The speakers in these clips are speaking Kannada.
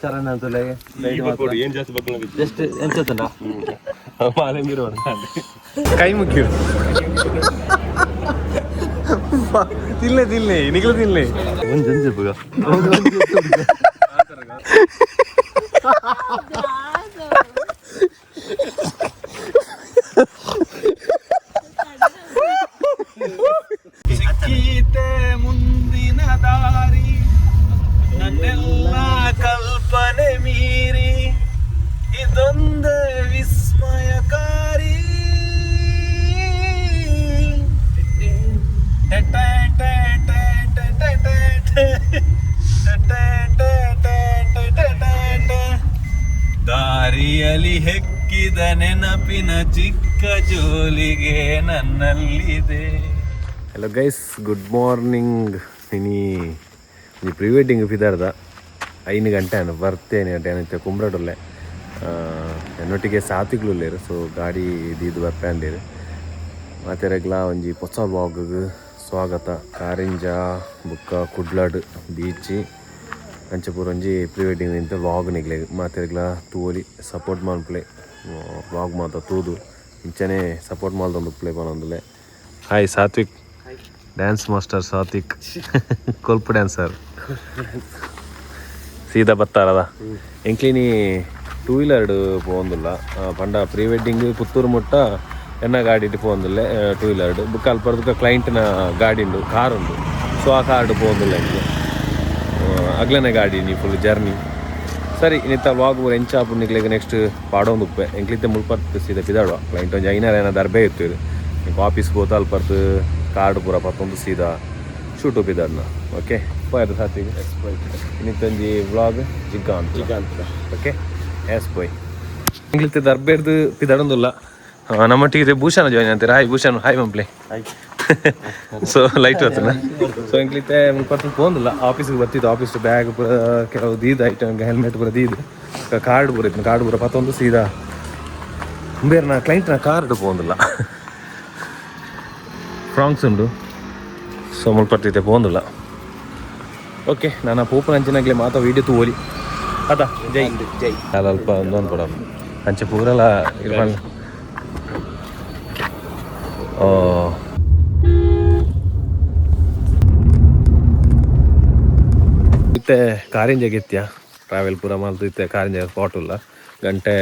ಚರಣ ಅಂತಲೇ ಏನ್ ಜಾಸ್ತಿ ಬಗ್ಗೆ ಜಸ್ಟ್ ಎಂತಂಡ ಮಾಲೆ ಮೀರು ಕೈ ಮುಖ್ಯ ತಿನ್ಲೆ ತಿನ್ಲೆ ನಿಗಲು ತಿನ್ಲೆ ಒಂದು ಜಂಜೆ ಸಿಕ್ಕೀತೆ ಮುಂದಿನ ದಾರಿ ನನ್ನೆಲ್ಲ ಕಲ್ಪನೆ ಮೀರಿ ಇದೊಂದೇ ವಿಸ್ಮಯಕಾರಿ ದಾರಿಯಲ್ಲಿ ಹೆಕ್ಕಿದ ನೆನಪಿನ ಚಿಕ್ಕ ಜೋಲಿಗೆ ನನ್ನಲ್ಲಿದೆ. Hello guys, good morning. ಇನಿ ಪ್ರೀ ವೆಡ್ಡಿಂಗ್ ಫಿದಾರ್ದ 5 ಗಂಟೆ ಅನ್ನು ಬರ್ತೇನೆ ಅಟೆ ಕುಂಬ್ರಟೊಲ್ಲೆ ಎನ್ನೊಟ್ಟಿಗೆ ಸಾತಿಗ್ಲುಲ್ಲೇರು. ಸೊ ಗಾಡಿ ಇದು ಬರ್ಪೇಂಡೇರು ಮತ್ತೆ ರೆಗ್ಲ ಒಂಜಿ ಹೊಸ ವ್ಲಾಗ್ಗೆ ಸ್ವಾಗತ. ಕಾರಿಂಜ ಬುಕ್ಕ ಕುಡ್ಲಾಡ್ ಬೀಚ್ ಅಂಚೆ ಪೂರ ಒಂಜಿ ಪ್ರೀ ವೆಡ್ಡಿಂಗ್ ನಿಂತ ವ್ಲಾಗ್ ನಿಗ್ಲೆ ಮತ್ತೆ ರೆಗ್ಲ ತೂವಲಿ ಸಪೋರ್ಟ್ ಮಾಡ್ಪ್ಲೆ ವ್ಲಾಗ್ ಮಾತ ತೂದು ಇಂಚನೆ ಸಪೋರ್ಟ್ ಮಾಡ್ದೊಂದು ಪ್ಲೇ ಮಾಡೋಂದುಲೆ. Hi Satvik, dance master Satvik, ಕೊಲ್ಪ ಡ್ಯಾನ್ಸರ್ ಸೀದಾ ಬತ್ತಾರದ ಎಂಕ್ಲಿನಿ 2 ವೀಲರ್ ಪೋಂದುಲ್ಲ ಪಂಡ ಪ್ರೀ ವೆಡ್ಡಿಂಗ್ ಪುತ್ತೂರು ಮುಟ್ಟ ಎನ್ನ ಗಾಡಿ ಪೋಂದುಲ್ಲ 2 ವೀಲರ್ ಬುಕ್ಕ ಅಲ್ಪರ್ದಕ್ಕ ಕ್ಲೈಂಟ್ನ ಗಾಡಿ ಉಂಡು, ಕಾರ್ ಉಂಡು. ಸೊ ಆ ಕಾರ್ಡ್ ಪೋಂದುಲ್ಲ ಎಂಕ್ಲೆ ಅಗ್ಲನೇ ಗಾಡಿ ನೀ ಫುಲ್ ಜರ್ನಿ ಸರಿ ಇನ್ನಿತ್ತ ವ್ಲಾಗ್ ಪೂರ ಎಂಚಾಪು ನಿಗ್ಲಿಗೆ ನೆಕ್ಸ್ಟ್ ಪಾಡೊಂದು ಉಪ್ಪೆ ಎಂಕ್ಲಿತ್ತೆ ಮುಲ್ಪತ್ತು ಸೀದಾ ಪಿದಾಡುವ ಕ್ಲೈಂಟ್ ಒಂಜಿ ಐನಾರ ದರ್ಬೆ ಇತ್ತು ಇದು ನೀವು ಆಫೀಸ್ ಬೋತ ಅಲ್ಪರ್ದು ಕಾರ್ಡ್ ಪೂರ ಪತ್ತೊಂದು ಸೀದಾ ಶೂಟು ಪಿದಾಡ್ನ. ಓಕೆ ಪೋಯ್ದು ಸಾತಿಗೆ ಇನ್ನಿತ್ತೊಂಜಿ ವ್ಲಾಗ್ ಜಿಗ್ಗಾಂತ ಓಕೆ ಎಸ್ ಬಾಯ್ ಎಂಕ್ಲಿತ್ತೆ ದರ್ಬೇರ್ದು ಪಿದಾಡೊಂದುಲ್ಲ. ನಮ್ಮೊಟ್ಟಿಗೆ ಭೂಷಣ ಜಾಯ್ನ್ ಅಂತೀರ. ಹಾಯ್ ಭೂಷಣ್, ಹಾಯ್ ಮಂಪ್ಲೆ. ಸೊ ಲೈಟ್ ಹೊತ್ತನ ಸೊ ಎಂಕ್ಲಿತ್ತೆ ಮುಲ್ಪತ್ತು ಪೋಂದಿಲ್ಲ ಆಫೀಸಿಗೆ ಬರ್ತಿದ್ದು. ಆಫೀಸ್ ಬ್ಯಾಗ್ ಪೂರ ಕೆಲವು ದೀದ್ ಐಟಮ್ ಹೆಲ್ಮೆಟ್ ಪೂರ ದೀದ್ ಕಾರ್ಡ್ ಪೂರ ಇತ್ತು. ಕಾರ್ಡ್ ಪೂರ ಪತ್ತೊಂದು ಸೀದಾ ಬೇರೆ ಕ್ಲೈಂಟ್ನ ಕಾರ್ಡ್ ಪೋಂದಿಲ್ಲ. ಫ್ರಾಂಕ್ಸ್ ಉಂಡು ಸೊ ಮುಲ್ಪತ್ತಿದ್ದೆ ಪೋಂದಿಲ್ಲ. ಓಕೆ ನಾನು ಪೂಪನ ಅಂಚಿನಾಗಲೇ ಮಾತಾ ವೀಡಿಯೋ ತೂವಲಿ ಅದ ಜೈ ಜೈ ಅಲ್ಪ ಒಂದೊಂದು ಕೊಡ ಅಂಚೆ ಪೂರೆಲ್ಲ ಇರ್ಬಂದು ಇತ್ತೆ ಕಾರಿಂಜಗೆ ಇತ್ಯ ಟ್ರಾವೆಲ್ ಪೂರ ಮಾಲ್ತು ಇತ್ತೆ ಕಾರಿಂಜ ಸ್ಪಾಟ್ ಇಲ್ಲ ಗಂಟೆ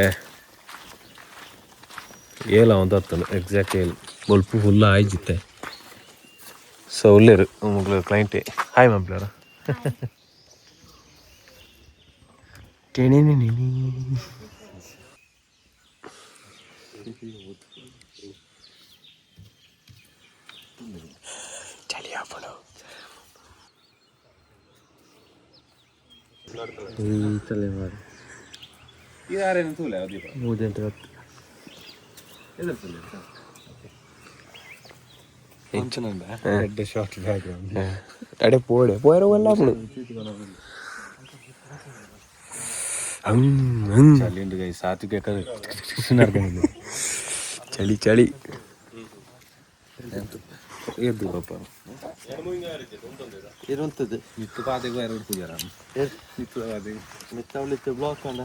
7 ಒಂದು 10 ಎಕ್ಸಾಕ್ಟ್ 7 ಬೊಲ್ಪು ಫುಲ್ಲ ಆಯ್ಜಿತ್ತೆ. ಸೊ ಉಳ್ಳೇರು ಮುಗ್ಲು ಕ್ಲೈಂಟೇ. ಹಾಯ್ ಮಂಪ್ಲರ ಇದಾರೇನು ತೂಲೆ ಅದೀಪ 3 ಶಾರ್ಟ್ ಬ್ಯಾಕ್ಗ್ರೌಂಡ್ ಅಡೆ ಪೋಡೆ ಪೋಯರವಲ್ಲ ಅಪ್ಪಳು ಚಳಿ ಉಂಟು ಗೈ ಸಾತ್ವಿಕ ಚಳಿ ಚಳಿ ಎದ್ದು ಪಾಪ ಇರುವಂಥದ್ದು ಮಿತ್ತು ಪಾದೆಗೂ ಎರಡು ಪೂಜಾರ ಮಿತ್ತು ಪಾದೆಗೆ ಮಿತ್ತ ಅವಳಿತ್ತು ಬ್ಲಾಕ್ ಅಂಡ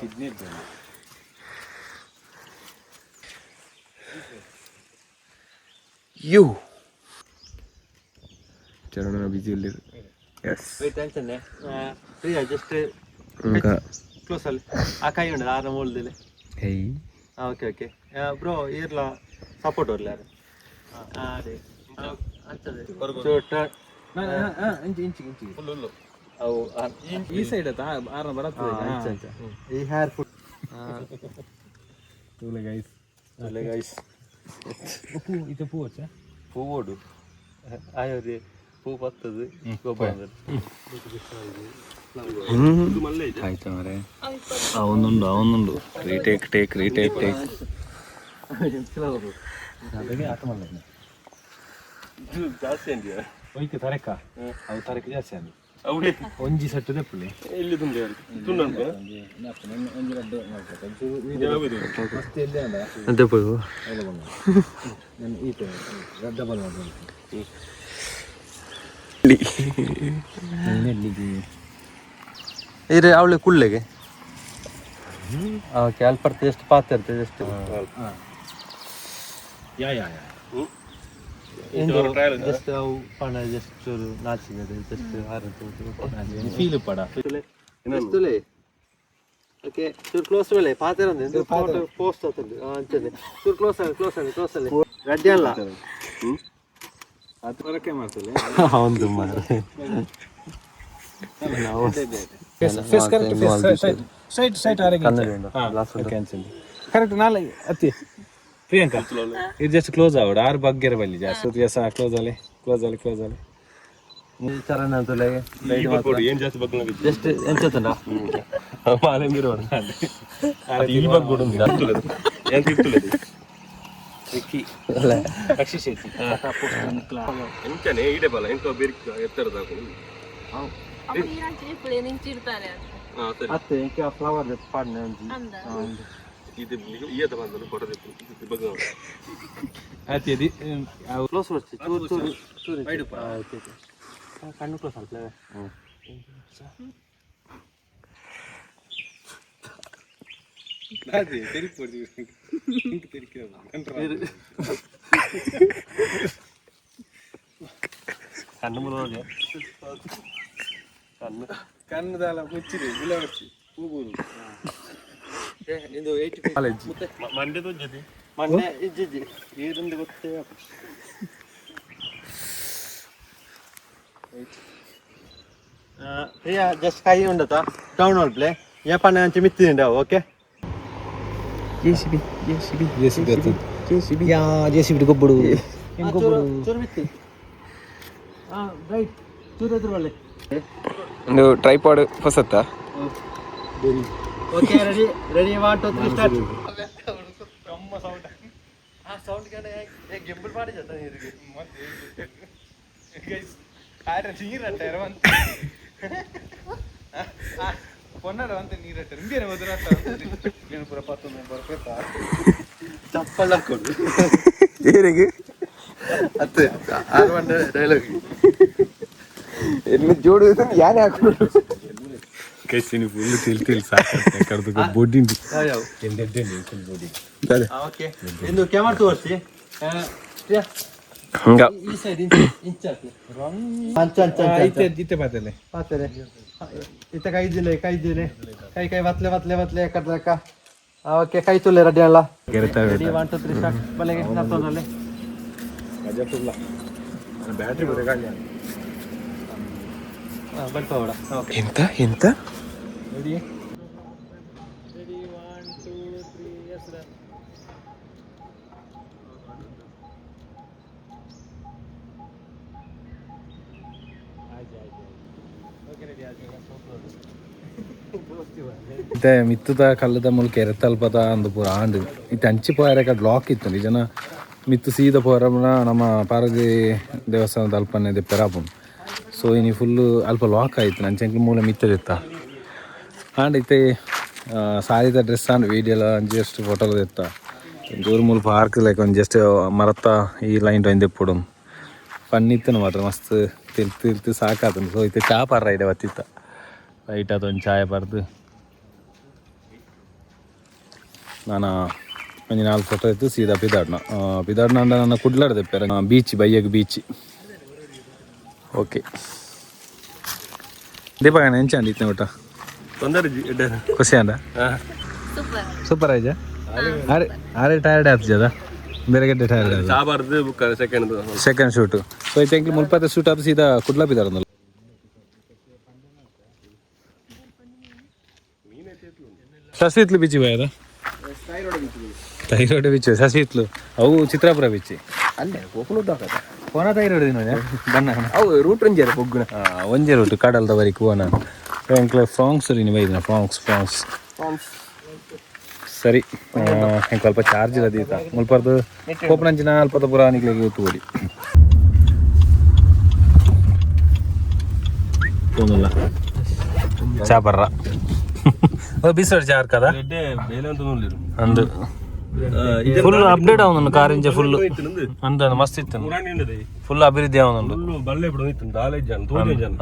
ಕಿಡ್ನಿ ಯು ಚರಣನ ಬಿಜಿ ಇಲ್ಲಿ ಎಸ್ ವೇಟ್ ಅಂತಾನೆ ಫ್ರೀ ಜಸ್ಟ್ ಕ್ಲೋಸ್ ಅಲ್ಲಿ ಆ ಕೈ ಉಂಟು ಆರ ಮೂಲ್ದಿಲ್ಲ ಹೇ ಓಕೆ ಓಕೆ ಬ್ರೋ ಇರ್ಲ ಸಪೋರ್ಟ್ ಬರ್ಲ ಯಾರು ಅದೇ ಅಂತದೆ ಚೋಟ ಇಂಚಿ ಇಂಚಿ ಇಂಚಿ ಫುಲ್ ಹುಲ್ಲು ಅವು ಈ ಸೈಡ್ ಆರ ಬರುತ್ತೆ ಈ ಹೇರ್ ಫುಟ್ ತೂಲೆ ಗೈಸ್ ಇದು ಪೂ ವಚ್ಚ ಪೂವೋಡು ಆಯೋದೆ ಪೂ ಪತ್ತದು ಗೊಬ್ಬರ ಆಯ್ತು ಮರೆ ಅವನೊಂದು ರೀಟೇಕ್ ಅದಕ್ಕೆ ಆಟ ಮಾಡಲ್ಲ ಜಾಸ್ತಿ ಅಂದ್ಯ ಒಯ್ಕೆ ತರಕ ಅವು ತರಕ ಜಾಸ್ತಿ ಅಂದ ಅವೇ ಒಂಜಿ ಸೆಟ್ ದೆಪ್ಪುಲೆ ಎಲ್ಲಿ ತುಂಡೆ ತುಂಡು ಒಂಜಿ ರಡ್ಡು ಮಸ್ತ್ ಎಲ್ಲಿ ಅಂದ ದೆಪ್ಪು ಎಲ್ಲ ಬಂದ ನಾನು ಈತ ರಡ್ಡ ಬಂದ ನೆಲ್ಲಿಗೆ ಇದ್ರೆ ಅವಳು ಕುಳ್ಳೆಗೆ ಓಕೆ ಅಲ್ಪ ಎಷ್ಟು ಪಾತ್ರ ಇರ್ತದೆ ಎಷ್ಟು ಜಸ್ಟ್ ಅವು ಪಣ ಜಸ್ಟ್ ಚೂರು ನಾಚಿದೆ ಜಸ್ಟ್ ಫೀಲ್ ಪಡ ಓಕೆ ಚೂರು ಕ್ಲೋಸ್ ಮೇಲೆ ಪಾತ್ರ ಪೋಸ್ಟ್ ಆಗ್ತದೆ ಅಂಚನೆ ಚೂರು ಕ್ಲೋಸ್ ಅಲ್ಲಿ ರೆಡ್ಡಿ ಅಲ್ಲ ಅದು ಬರಕ್ಕೆ ಮಾಡ್ತದೆ ಒಂದು ಮಾರೆ ಕರೆಕ್ಟ್ ನಾಳೆ ಅತ್ತಿ ಪ್ರಿಯಾಂಕಾ ಇದು ಜಸ್ಟ್ ಕ್ಲೋಸ್ ಆವಡ ಆರು ಬಗ್ಗೆರ ಬಲ್ಲಿ ಜಾಸ್ತಿ ಕ್ಲೋಸ್ ಅಲ್ಲಿ ಚರಣ ಅಂತಲೇ ಏನ್ ಜಾಸ್ತಿ ಬಗ್ಗೆ ಜಸ್ಟ್ ಎಂತಂಡ ಮಾಲೆ ಮೀರು ಈ ಬಗ್ಗೆ ಕೊಡು ಏನ್ ತಿರ್ತುలేదు ರಕ್ಷಿ ಶೇತಿ ಎಂಚನೆ ಈಡೆ ಬಲ ಎಂತ ಬೇರೆ ಎತ್ತರದಾಕು ಅತ್ತೆ ಫ್ಲವರ್ ಪಾಡ್ನೆ ಇದು ಈಯದ ಬಂದಲು ಫೋಟೋ ತೆಗೆದು ಬಗ್ಗೆ ಅತ್ತಿ ಕ್ಲೋಸ್ ಮಾಡ್ತಿ ಚೂರು ಕಣ್ಣು ಕ್ಲೋಸ್ ಆಗ್ತದೆ ಕಣ್ಣು ಮುಲ ಕಣ್ಣದಾಲ ಮುಚ್ಚಿರಿ ಬಿಲವರ್ಸಿ ಕೂಗುರು ಇದು 80 ಕಾಲೇಜ್ ಮಂಡ್ಯದ ಜೊತೆ ಮಂಡ್ಯ ಇಜ್ಜಿ ಏರಿಂದ ಗೊತ್ತೇ ಪ್ರಿಯಾ ಜಸ್ಟ್ ಕೈ ఉండతా డౌన్ ఆల్ ప్లే ఏ పని నుంచి మిత్తిండా ఓకే ಜೆಸಿಬಿ ಜೆಸಿಬಿ ಗೊಬ್ಬಡು ಚೂರು ಮಿತ್ತಿ ರೈಟ್ ಚೂರು ಎದುರು ಒಳ್ಳೆ ಒಂದು ಟ್ರೈಪಾಡ್ ಹೊಸತ್ತಾ ಓಕೆ ರೆಡಿ 1 2 3 ಸ್ಟಾರ್ಟ್ ಕಮ್ಮ ಸೌಂಡ್ ಆ ಸೌಂಡ್ ಗೆ ಗೆಂಬಲ್ ಮಾಡಿ ಜತ ನೀರಿಗೆ ಮತ್ತೆ ಗೈಸ್ ಆರೆ ನೀರಟ್ಟಾರ ಅಂತ ಪೊನ್ನಡ ಅಂತ ನೀರಟ್ಟಾರ ಇಂಗೇನೆ ಒದರಾಟ ಏನು ಪುರ 10 ಮೆಂಬರ್ ಪೆತ್ತ ಚಪ್ಪಲ ಕೊಡು ಏರಿಗೆ ಅತ್ತೆ ಆರ್ವಂಡ ಡೈಲಾಗ್ ಎಲ್ಲ ಜೋಡು ಯಾನೆ ಹಾಕೊಂಡು ಕೈಸಿನಿ ಫುಲ್ ತಿಲ್ ಸಾಕು ಕರ್ದು ಬೋಡಿ ಯಾವ ಎಂದೆಡ್ಡೆ ಫುಲ್ ಬೋಡಿ ಓಕೆ ಇಂದು ಕ್ಯಾಮೆರಾ ತೋರಿಸಿ ಹಂಗ ಈ ಸೈಡ್ ಇಂಚ ಇತ್ತೆ ಪಾತಲೆ ಇತ್ತ ಕೈ ದಿಲೆ ಕೈ ವತ್ಲೆ ಕಡ್ಲಕ್ಕ ಓಕೆ ಕೈ ತುಲೆ ರೆಡಿ ಅಲ್ಲ ರೆಡಿ 1 2 3 ಸ್ಟಾರ್ಟ್ ಬಲೆಗೆ ನತ್ತೋದಲ್ಲಿ ಮಜಾ ಫುಲ್ಲ ಬ್ಯಾಟರಿ ಬರ ಗಾಳಿ ಬಲ್ಪೋಡ ಓಕೆ ಎಂತ ರೆಡಿ 1 2 3 ಎಸ್ ಮತ್ತೆ ಮಿತ್ತದ ಕಲ್ಲದ ಮೂಲಕ ಎರೆತಲ್ಪದ ಅಂದು ಪೂರ ಆಂಡ್ ಇತ್ತು ಹಂಚಿ ಪೋಯರಕ ಬ್ಲಾಕ್ ಇತ್ತು ನಿಜನ ಮಿತ್ತು ಸೀದ ಪೋರಮ್ನ ನಮ್ಮ ಪಾರದಿ ದೇವಸ್ಥಾನದ ಅಲ್ಪನೆ ಪೆರಾಪುನ್ ಸೊ ಇನಿ ಫುಲ್ಲು ಅಲ್ಪ ಲಾಕ್ ಆಯಿತು ನಂಚಂಕ್ಲು ಮೂಲ ಮಿತ್ತದಿತ್ತ ಆಂಡ್ ಇತ್ತೆ ಸಾರಿದ ಡ್ರೆಸ್ ಆಂಡ್ ವೀಡಿಯೋಲ ಜಸ್ಟ್ ಫೋಟೋಲು ಇತ್ತ ದೂರ ಮೂಲ ಪಾರ್ಕ್ ಲೈಕ್ ಒಂದು ಜಸ್ಟ್ ಮರತ್ತ ಈ ಲೈನ್ ಟೈನ್ ತೆಪ್ಪುಡು ಫನ್ ಇತ್ತು ಮಾತ್ರ ಮಸ್ತ್ ತಿರ್ತು ಸಾಕಾತು ಸೊ ಇತ್ತೆ ಚಾ ಪಾರ ಇದೆ ಒತ್ತಿತ್ತ ಲೈಟ್ ಅದೊಂದು ಚಾಯ ಬರ್ದು ನಾನು ಒಂದು 4 ಫೋಟೋ ಇತ್ತು ಸೀದಾ ಪಿದಾಡ್ನ ಅಂದ ನನ್ನ ಕುಡ್ಲಾಡ್ದೆ ಪೇರ ಬೀಚ್ ಬೈಯಗ್ ಬೀಚ್ ಓಕೆ ದೀಪಕ ಎಂಚಂಡಿ ಇತ್ತನೆ ಊಟ ಖುಷಿ ಅಂದ ಸೂಪರ್ ಆಯ್ಜ ಆರೆ ಟೈರ್ಡ್ ಆಯ್ತು ಜದ ಬೇರೆ ಗಡ್ಡೆ ಟೈರ್ಡ್ ಸೆಕೆಂಡ್ ಶೂಟು ಸೊ ಐತೆ ಮುಲ್ಪತ್ತೆ ಶೂಟ್ ಆಯ್ತು ಸೀದಾ ಕುಡ್ಲಾ ಪಿದಾಡ್ನಲ್ಲ ಸಸಿತ್ಲು ಬಿಚ್ಚಿ ಬಾಯದ ಥೈರಾಯ್ಡ್ ಬಿಚ್ಚು ಸಸಿತ್ಲು ಅವು ಚಿತ್ರಾಪುರ ಬಿಚ್ಚಿ ಅಲ್ಲೇ ಗೋಕುಲದ ಕೋನ ಥೈರಾಯ್ಡ್ ದಿನ ಬಣ್ಣ ಅವು ರೂಟ್ ಒಂಜೇರು ಬೊಗ್ಗುನ ಒಂಜೆ ರೂಟ್ ಕಡಲ್ದ ಬರಿ ಕೋನ ಫ್ರಾಂಕ್ಸ್ ರೀ ನೀವು ಇದನ್ನ ಫ್ರಾಂಕ್ಸ್ ಸರಿ ಹೆಂಗೆ ಸ್ವಲ್ಪ ಚಾರ್ಜ್ ಇಲ್ಲದೀತ ಮುಲ್ಪರ್ದು ಕೋಪನಂಚಿನ ಅಲ್ಪದ ಪುರ ನಿಕ್ಲಿಗೆ ತೋಡಿ ತೊಂದಿಲ್ಲ ಚಾ ಬರ್ರ ಬಿಸರ್ ಚಾರ್ కదా ಅಂದು ಫುಲ್ ಅಪ್ಡೇಟ್ ಅವನು ಕಾರಿಂಜ ಫುಲ್ ಅಂದ ಮಸ್ತ್ ಇತ್ತು ಫುಲ್ ಅಭಿವೃದ್ಧಿ ಅವನು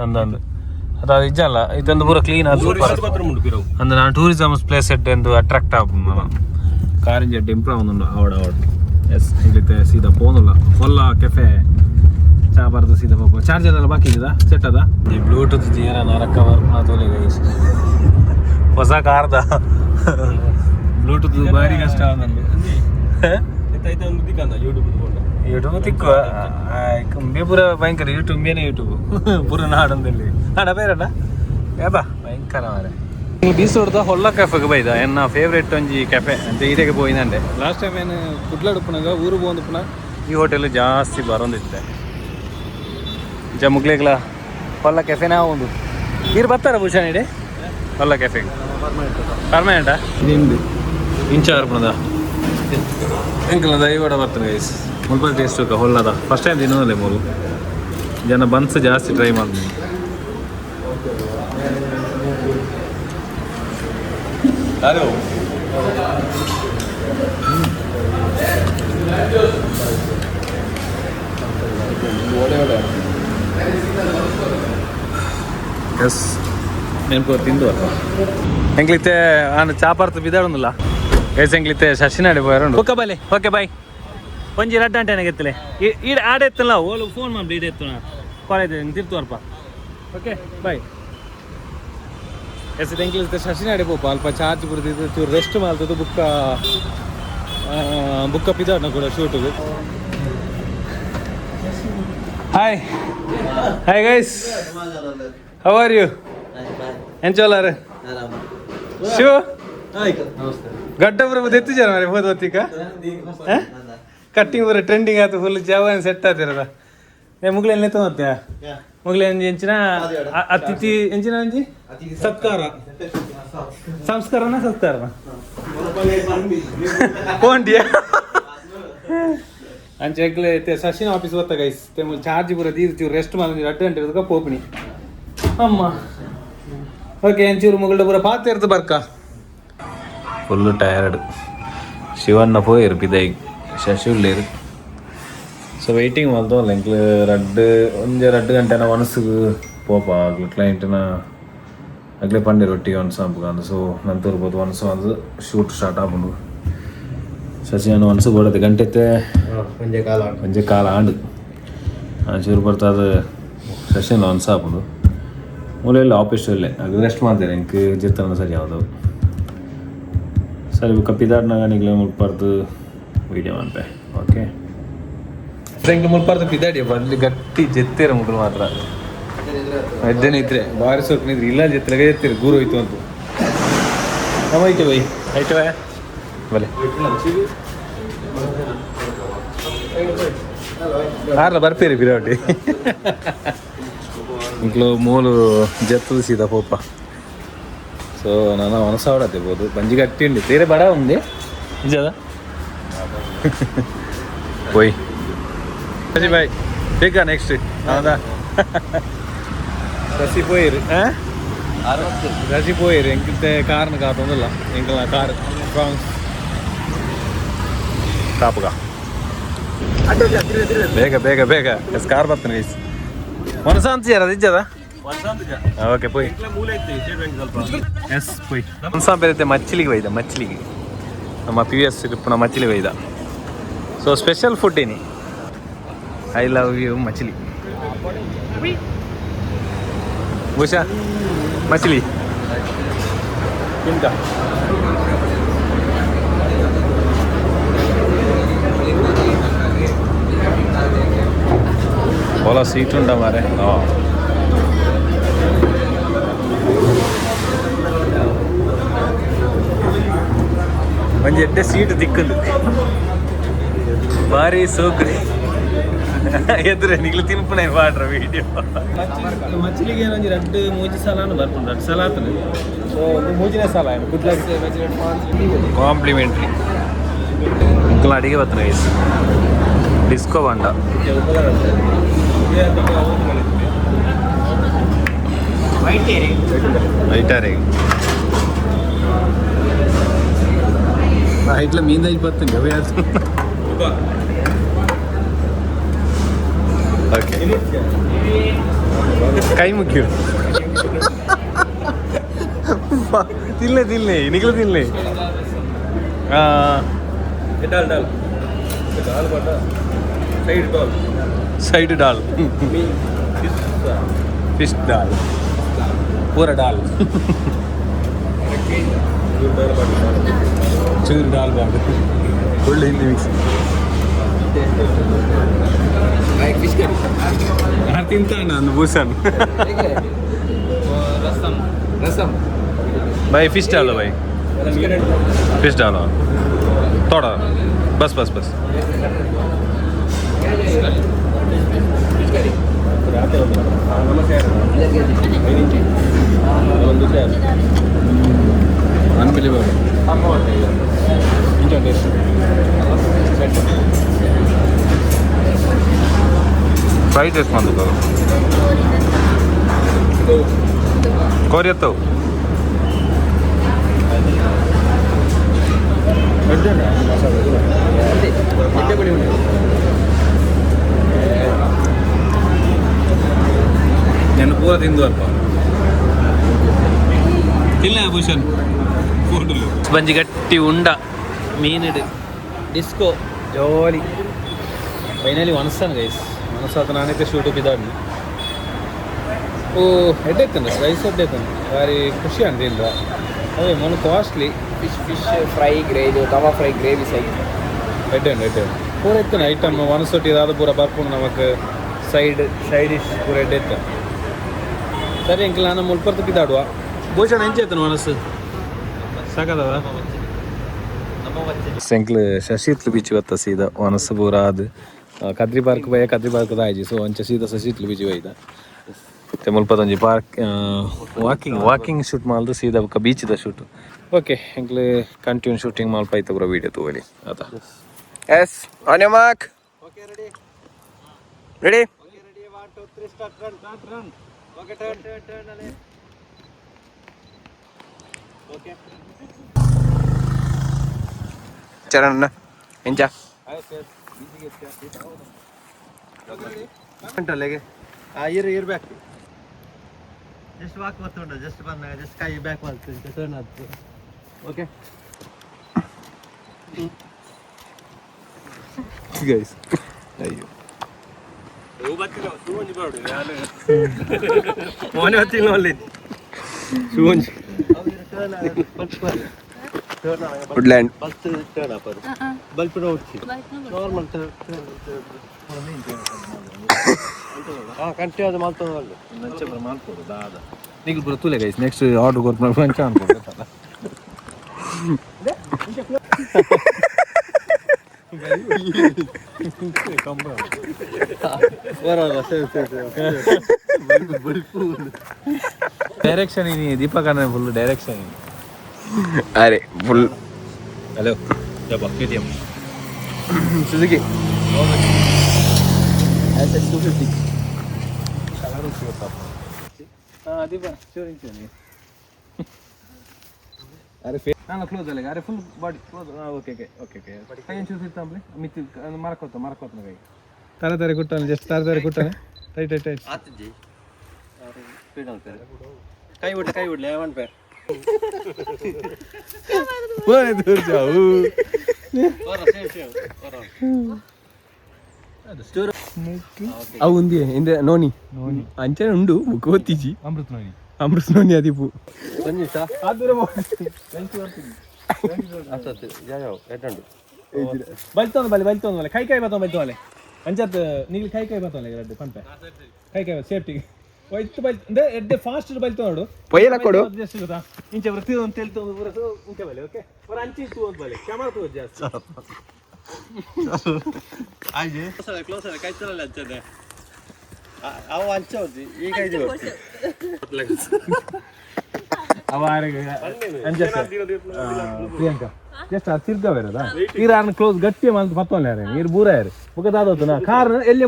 ಅಂದ ಅದು ನಿಜ ಅಲ್ಲ ಇದೊಂದು ಪೂರ ಕ್ಲೀನ್ ಅದು ಅಂದ್ರೆ ನಾನು ಟೂರಿಸಮ್ ಪ್ಲೇಸ್ ಎಂದು ಅಟ್ರಾಕ್ಟ್ ಆಗ ಕಾರಿಂಜ ಇಂಪ್ರೂವ್ ಆಗುന്നുണ്ട് അവിടെ ಎಸ್ ಇಲ್ಲಿತ್ತೆ ಸೀದಾ ಪೋನುಲ್ಲ ಫುಲ್ಲ ಕೆಫೆ ಚಾ ಬರ್ದು ಸೀದಾ ಹೋಗೋ ಚಾರ್ಜರ್ ಎಲ್ಲ ಬಾಕಿ ಇದಾ ಸೆಟ್ ಅದ ಈ ಬ್ಲೂಟೂತ್ ಜೀರ ನರಕವರ್ ಮಾತೋಲೆ ಗೈಸ್ ಹೊಸ ಕಾರ್ದ ಬ್ಲೂಟೂತ್ ಭಾರಿ ಕಷ್ಟ ನಂದು ಯೂಟ್ಯೂಬ್ ತಿಕ್ಕುವ ಕಂಬೆ ಪೂರ ಭಯಂಕರ ಯೂಟ್ಯೂಬ್ನೇ ಯೂಟ್ಯೂಬ್ ಪೂರ ನಾಡೊಂದಲ್ಲಿ ಬೇರೆಡ ಯಾಬ ಭಯಂಕರ ಮಾರೆ ಬೀಸ್ ಹೊಡೆದ ಹೊಲ್ಲ ಕೆಫೆಗೆ ಬೈದ ಎನ್ನ ಫೇವ್ರೇಟ್ ಒಂಜಿ ಕೆಫೆ ಅಂತ ಇದಕ್ಕೆ ಪೋಯಿನಂಡೆ ಲಾಸ್ಟ್ ಟೈಮ್ ಏನು ಕುಡ್ಲಾಡುಪ್ಪನಾಗ ಊರು ಹೋಗುಂದುಪ್ಪನ ಈ ಹೋಟೆಲ್ ಜಾಸ್ತಿ ಬರೋದಿತ್ತೆ ಜಮ್ಮುಗ್ಲೇಗ್ಲ ಹೊಲ್ಲ ಕೆಫೆನಾ ಒಂದು ನೀರು ಬರ್ತಾರ ಭೂಷಣ ಇಡೆ ಹೊಲ್ಲ ಕೆಫೆಗೆ ಪರ್ಮನೆಂಟಾ ಇದು ಇಂಚಾರ್ಪಣದ ಎಂಕಲದ ಇವಡ ಬರ್ತಾನೆ ಗೈಸ್ ಮುಲ್ಪ ಟೇಸ್ಟ್ ಹೊಲ್ಲದ ಫಸ್ಟ್ ಟೈಮ್ ತಿನ್ನೋದಲ್ಲೇ ಮೂರು ಜನ ಬನ್ಸ್ ಜಾಸ್ತಿ ಟ್ರೈ ಮಾಡ್ತೀನಿ ಹಲೋ ಎಸ್ ನೆನಪು ತಿಂದು ಎಂಗ್ಲಿತ್ತೆ ನಾನು ಚಾಪಾರ್ತು ಬಿದ್ದಾಡೊಂದಿಲ್ಲ ಗೈಸ್ ಎಂಗ್ಲಿತ್ತೆ ಶಶಿನಾಡಿ ಹೋಯಾರುಂಡು ಓಕೆ ಬಾಲೆ ಓಕೆ ಬಾಯ್ ಒಂಜಿ ರಡ್ಡ ಅಂಟೆನಾಗ ಎತ್ತಲೆ ಈಡ ಆಡ ಎತ್ತಲ್ಲ ಓಲು ಫೋನ್ ಮಾಡಿ ಈಡ ಎತ್ತು ನಾ ಕಾಲೇಜ್ ತಿರ್ತುವರ್ಪ ಓಕೆ ಬಾಯ್ ಎಸ್ ಎಂಗ್ಲಿತ್ತೆ ಶಶಿನಾಡಿ ಪೋಪ ಅಲ್ಪ ಚಾರ್ಜ್ ಬಿಡ್ತಿದ್ದು ಚೂರು ರೆಸ್ಟ್ ಮಾಡ್ತದ್ದು ಬುಕ್ಕ ಪಿದಾಡ್ನ ಕೂಡ ಶೂಟಿಗೆ hi hi guys how are you ಎಂಚೋಲಾರ ಶಿವ ಗಡ್ಡ ಬರ ಎತ್ತು ಜನ ಮಾರೆ ಹೋದ ಹೊತ್ತಿಗ ಕಟ್ಟಿಂಗ್ ಬರ ಟ್ರೆಂಡಿಂಗ್ ಆಯ್ತು ಫುಲ್ ಜಾವ ಸೆಟ್ ಆತಿರದ ಮುಗ್ಲೆ ಎಲ್ಲಿ ತೊಗೊತ್ತೆ ಮುಗ್ಲೆ ಎಂಚಿನ ಅತಿಥಿ ಎಂಚಿನ ಒಂಜಿ ಸತ್ಕಾರ ಸಂಸ್ಕಾರನ ಸತ್ಕಾರನ ಕೋಂಟಿಯ ಅಂಚೆಗ್ಲೆ ಸಶಿನ ಆಫೀಸ್ ಬತ್ತ ಗೈಸ್ ತೆಮು ಚಾರ್ಜ್ ಪೂರ ತೀರ್ತೀವಿ ರೆಸ್ಟ್ ಮಾಡಿ 2 ಗಂಟೆ ಇರೋದಕ್ಕೆ ಪೋಪಿನಿ ಅಮ್ಮ ಓಕೆ ಎಂಚೂರು ಮುಗಳ್ದ ಪೂರ ಪಾತ್ರ ಇರ್ತದೆ ಬರ್ಕ ಫುಲ್ಲು ಟಯರ್ಡ್ ಶಿವಣ್ಣ ಪೋಯಿರು ಪಿದೈ ಶಶಿ ಉಳ್ಳೇರು ಸೊ ವೆಯ್ಟಿಂಗ್ ಮಾಡ್ತವಲ್ಲ ಎಂಕ್ಲು 2 ಗಂಟೆನ ಒನಸಿಗೆ ಪೋಪ ಆಗ್ಲು ಕ್ಲೈಂಟ್ನ ಆಗ್ಲೇ ಪಂಡೆ ರೊಟ್ಟಿಗೆ ಒನ್ಸಂಪು ಅಂದು ಸೊ ನಂತರ ಬೋದು ಒನ್ಸು ಅಂದು ಶೂಟ್ ಸ್ಟಾರ್ಟ್ ಆಗ್ಬೋದು ಶಶಿಯನ್ನು ಒನ್ಸು ಬೋಡತ್ತೆ ಗಂಟೆತ್ತೆ ಒಂಜೆ ಕಾಲ ಆಂಡು ಚೂರು ಬರ್ತದೆ ಶಶಿಯನ್ನು ಒನ್ಸಾಪುದು ಮೂಲೆಯಲ್ಲಿ ಆಫೀಸಲ್ಲೇ ಅದು ರೆಸ್ಟ್ ಮಾಡ್ತಾರೆ ಎಂಕ್ ಜಿತ್ತನ ಸರಿ ಯಾವುದು ಸರಿ ಕಪ್ಪಿದಾಡ್ನಾಗ ನಿಗ್ಲೆ ಮುಲ್ಪಾರ್ದು ವೀಡಿಯೋ ಮಾಡ್ತೆ ಓಕೆ ಎಂಕ್ ಮುಲ್ಪಾರ್ದು ಪಿದಾಡಿ ಅಲ್ಲಿ ಗಟ್ಟಿ ಜೆತ್ತೇರ ಮುಗ್ಳು ಮಾತ್ರ ಎದ್ದೇನೆ ಇದ್ರೆ ಬಾರಿ ಸೊಕ್ನಿದ್ರೆ ಇಲ್ಲ ಜೆತ್ತಲಾಗ ಜೆತ್ತೀರಿ ಗೂರು ಹೋಯ್ತು ಅಂತ ನಮ್ಮ ಐತೆ ಬೈ ಐತೆ ಬೈ ಬಲೆ ಆರ್ಲ ಬರ್ತೀರಿ ಪಿರಾವಟಿ ಇಂಕ್ಲು ಮೂಲು ಜತ್ತದ ಸೀದಾ ಪೋಪ ಸೊ ನಾನು ಒನಸಾವಡತ್ತಿರ್ಬೋದು ಬಂಜಿ ಗಟ್ಟಿ ಉಂಡು ಬೇರೆ ಬಡ ఉంది ನಿಜದ പോയി ശശി ബായ് ടേക്കാ നെക്സ്റ്റ് അതാ ശശി പോയിര് ശശി പോയിര് എങ്കിലത്തെ കാറിന് കാത്തൊന്നുമില്ല എങ്കില കാർ ഫ്രാൻസ് ಕಾಪುಗ ಬೇಗ ಬೇಗ ಬೇಗ ಎಸ್ ಕಾರ್ ಬರ್ತಾನೆ ಗೈಸ್ ಒನಸ ಅಂತೀರ ನಿಜದ ಓಕೆ ಪೋಯ್ ಎಸ್ ಪೋಯ್ ಒನಸ ಬೇರೆ ಮಚ್ಚಲಿಗೆ ಒಯ್ದ ಮಚ್ಚಲಿಗೆ ನಮ್ಮ PVS ಟ್ರಿಪ್ನ ಮಚ್ಚಲಿಗೆ ಒಯ್ದ ಸೊ ಸ್ಪೆಷಲ್ ಫುಡ್ ಏನಿ ಐ ಲವ್ ಯು ಮಚ್ಚಲಿ ಭೂಷಾ ಮಚ್ಚಲಿ ತಿಂತ ఓలా సీట్ ఉండా మారే ಮಂಜಿ ಎಡ್ಡೆ ಸೀಟ್ ದಿಕ್ಕುಂಡು ಭಾರಿ ಸೋಕ್ರಿ ಎದುರೆ ನಿಗ್ಲು ತಿನ್ಪುಣೆ ಮಾಡ್ರ ವಿಡಿಯೋ ಮಚ್ಚಲಿಗೆ ಒಂಜಿ 2-3 ಸಲಾನು ಬರ್ಪುಂಡು 2 ಸಲ ಆತನು ಸೊ ಒಂದು 3ನೇ ಸಲ ಏನು ಗುಡ್ ಲಕ್ ಕಾಂಪ್ಲಿಮೆಂಟ್ರಿ ಇಂಕಲ ಅಡಿಗೆ ಬರ್ತಾನೆ ಗೈಸ್ ಡಿಸ್ಕೋ ಬಾಂಡ ವೈಟಾರೆ ఇట్లా మీద అయిపోతుంది ఓకే కై ముఖ్యం ತಿನ್ಲೆ ನಿಖಿಲ್ ತಿನ್ಲೆ डाल डाल दाल बटा साइड डाल फिश डाल पूरा डाल चूर डाल बाग full Hindi mix fish curry यार ತಿಂತಾನ ಭೂಷಣ್ रसम भाई फिश डालो भाई फिश डालो थोड़ा बस ಫ್ರೈ ಟೇಸ್ಟ್ ಮಾಡ್ಬೇಕು ಕೊರಿಯತ್ತವು నేను పూర తిందు అప్ప తిన్నా భూషణ్ ఫోటోలు ಸ್ಪಂಜಿ ಗಟ್ಟಿ ಉಂಡ ಮೀನಿಡು ಡಿಸ್ಕೋ ಜೋಲಿ ಫೈನಲಿ ಒಣಸ್ತಾನೆ ಗೈಸ್ ಒಣಸಾತ ನಾನೈತೆ ಶೂಟಿಗೆ ಬಿದ್ದಾಡಿ ಓ ಎಡ್ಡೈತಾನೆ ರೈಸ್ ಎಡ್ಡೈತಾನೆ ಭಾರಿ ಖುಷಿ ಅಂದ್ರಿಂದ ಅದೇ ಮೊನ್ನೆ ಕಾಸ್ಟ್ಲಿ ಫಿಶ್ ಫ್ರೈ ಗ್ರೇವಿ ತವಾ ಫ್ರೈ ಗ್ರೇವಿ ಸೈ ಎಡ್ಡೆ ಪೂರ ಇತ್ತಾನೆ ಐಟಮ್ ಒಣಸೊಟ್ಟಿ ಇದಾದ ಪೂರ ಬರ್ಕೊಂಡು ನಮಗೆ ಸೈಡ್ ಡಿಶ್ ಪೂರ ಎಡ್ಡೈತೆ ಸರಿ ಅಂಕಲ್ ನಾನು ಮುಲ್ಪರ್ತು ಬಿದ್ದಾಡುವ ಭೂಷಣ ಹೆಂಚೈತಾನೆ ಮನಸ್ಸು ಸಾಕದವ ಸೆಂಕ್ಲ್ ಶಶೀತ್ಲು ಬೀಚ್ ಗೊತ್ತ ಸೀದಾ ಒನಸ ಪೂರ ಅದು ಕದ್ರಿ ಪಾರ್ಕ್ ಬಯ ಕದ್ರಿ ಪಾರ್ಕ್ ಆಯ್ತು ಸೊ ಅಂಚೆ ಸೀದಾ ಶಶೀತ್ಲು ಬೀಚ್ ಬೈದ ಮತ್ತೆ ಮುಲ್ಪದೊಂಜಿ ಪಾರ್ಕ್ ವಾಕಿಂಗ್ ಶೂಟ್ ಮಾಡ್ದು ಸೀದಾ ಬೀಚ್ದ ಶೂಟ್ ಓಕೆ ಎಂಕ್ಲೆ ಕಂಟಿನ್ಯೂ ಶೂಟಿಂಗ್ ಮಲ್ಪ ಐತೆ ಪೂರ ವೀಡಿಯೋ ತಗೊಳ್ಳಿ ಆತ yes on your mark okay ready 1 2 3 start run okay turn ಅಲೆ ಓಕೆ ಚರಣ ಎಂಜಾ ಗಂಟಲೆಗೆ ಇರ್ಬೇಕು ಜಸ್ಟ್ ವಾಕ್ ಬರ್తుండ ಜಸ್ಟ್ ಬಂದಾಗ ಜಸ್ಟ್ ಕೈ ಬ್ಯಾಕ್ ಮಾಡ್ತೀನಿ ಟರ್ನ್ ಆಗ್ತದೆ ಓಕೆ ಗೈಸ್ ಅಯ್ಯೋ ಮೋನೆ ಹೊತ್ತಿಲ್ಲ ಅಲ್ಲಿ ಶೂಂಜಿ Woodland bus turn up bulb ನೋಡ್ತಿ ನಾರ್ಮಲ್ ಕಂಟಿನ್ಯೂ ಅದು ಮಾಡ್ತೋಲ್ಲ ನಂಚೆ ಬರ ಮಾಡ್ಕೊಡು ದಾದ ನಿಗು ಬರ ತುಲೆ ಗೈಸ್ ನೆಕ್ಸ್ಟ್ ಆರ್ಡರ್ ಕೊಟ್ಟು ಮಾಡಿ ಫ್ರೆಂಚ್ ಅನ್ಕೊಡು ಡೈರೆಕ್ಷನ್ ini ದೀಪಕ್ ಅಣ್ಣ ಫುಲ್ ಡೈರೆಕ್ಷನ್ ಅರೆ ಫುಲ್ ಹಲೋ ಜಬ KTM ಸುಜುಕಿ SS 250 ದೀಪ ಚೂರಿಂಚು ಅರೆ ನಾನು ಕ್ಲೋಸ್ ಅಲ್ಲ ಅರೆ ಫುಲ್ ಬಾಡಿ ಕ್ಲೋಸ್ ಓಕೆ ಕೈ ಚೂಸಿರ್ತಾಂಬ್ಲಿ ಮಿತ್ತಿ ಮರಕೋತ ಕೈ ತರತರೆ ಕುಟ್ಟಾನೆ ಜಸ್ಟ್ ತರತರೆ ಕುಟ್ಟಾನೆ ಟೈಟ್ ಆತ್ಜಿ ಸ್ಪೀಡ್ ಆಗ್ತದೆ ಕೈ ಬಿಡ್ಲೆ ಒನ್ ಪೇರ್ ಓಯ್ ದೂರ ಜಾವು ಅವು ఉంది ಇಂದೆ ನೋನಿ ಅಂಚೆ ಉಂಡು ಮುಕೋತಿಜಿ ಅಮೃತ ನೋನಿ ಅದಿಪು ಒಂದಿಸ ಆದೂರ ಬಲ್ತೋಂದು ಕೈ ಬಲ್ತೋಂದು ಅಂಚತ್ ನೀಲಿ ಕೈ ಬತ್ತೋಲ್ಲ ಎರಡು ಪಂಪೆ ಕೈ ಸೇಫ್ಟಿ ಒಯ್ತು ಬಲ್ ಅಂದ್ರೆ ಎಡ್ಡೆ ಫಾಸ್ಟ್ ಬಲ್ತೋ ನೋಡು ಪೊಯ್ಯಲ ಕೊಡು ಜಸ್ಟ್ ಗೊತ್ತಾ ಇಂಚೆ ವೃತ್ತಿ ಅಂತ ಹೇಳ್ತು ಬರಸು ಉಂಕೆ ಬಲೆ ಓಕೆ ಅವರ ಅಂಚಿ ತೂ ಅಂತ ಬಲೆ ಕ್ಯಾಮರಾ ತೂ ಜಾಸ್ತಿ ಆಯ್ತು ಕ್ಲೋಸ್ ಅಲ್ಲ ಕೈ ಚಲಲ್ಲ ಅಂಚದೆ ಅವ ಅಂಚ ಹೋಗಿ ಈಗ ಇದು ಪ್ರಿಯಾಂಕಾ ಜಸ್ಟ್ ಅದು ತಿರ್ಗವೇರದ ನೀರು ಕ್ಲೋಸ್ ಗಟ್ಟಿ ಮಂತ್ ಮತ್ತೊಂದು ಯಾರು ನೀರು ಬೂರ ಯಾರು ಮುಖದಾದ ಕಾರ್ ಎಲ್ಲಿ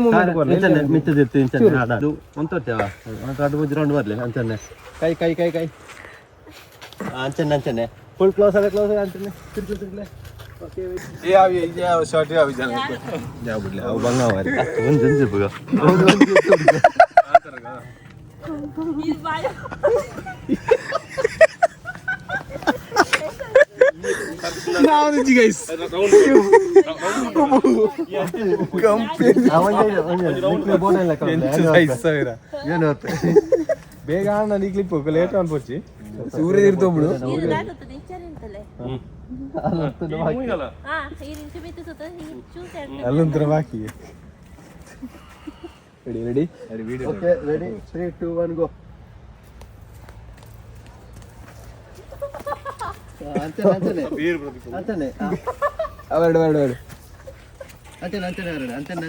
ಮಿತ್ತದಿರ್ತಿ ಅದು ಒಂತೋರ್ತೇವ ಅದು ರೌಂಡ್ ಬರ್ಲಿ ಅಂಚನೆ ಕೈ ಅಂಚನೆ ಫುಲ್ ಕ್ಲೋಸ್ ಅಂಚನೆ ತಿರ್ಗ್ಲೆ ಯಾವ ಶಾರ್ಟ್ ಯಾವ ಜನ ಯಾವ ಬಿಡ್ಲಿ ಅವು ಬಂಗಾವ ಒಂದು ಜಂಜೆ ಬಗ ಗೈಸ್ ಬೇಗ ನಾನು ಈ ಕ್ಲಿಪ್ ಲೇಟ್ ಅನ್ಪೋಚಿ ಸೂರ್ಯ ಇರ್ತೋಬಿಡು ಅಲ್ಲೊಂಥರ ಬಾಕಿ ready ready okay ready 3 2 1 go ಅಂತಾನೆ ಅವೆರಡು ಎರಡು ಅಂತಾನೆ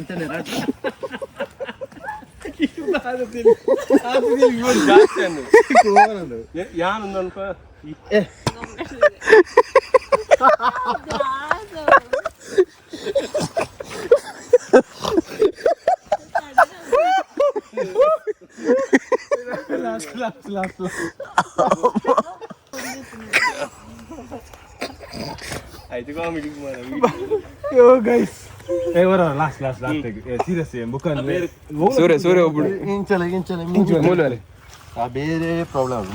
ಸೂರ್ಯ ಒಬ್ಬಳು ಬೇರೆ ಪ್ರಾಬ್ಲಮ್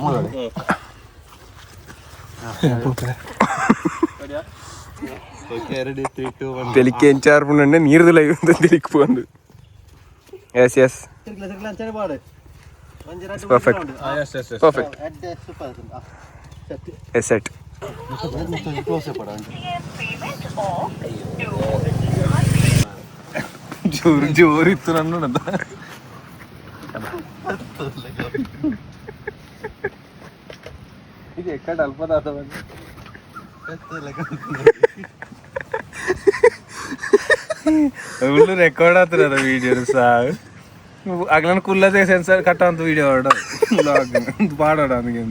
తెలికి ఎంచార్పుండే నీరుదుల తెలికిపోంది yes yes perfect perfect yes set ಜೋರು ಇತ್ತು ನನ್ನ ಈಗ ಎಕ್ಕಡ ಅಲ್ಪದಾತ ಒಳ್ಳೆ ರೆಕಾರ್ಡ್ ಆಗ್ತದ ವಿಡಿಯೋ ಸಾರ್ ಆಗ್ಲನ ಕುಲ್ಲದೆ ಸೆನ್ಸರ್ ಕಟ್ಟ ಅಂತ ವಿಡಿಯೋ ಬ್ಲಾಗ್ ಪಾಡೋಣ ನನಗೆ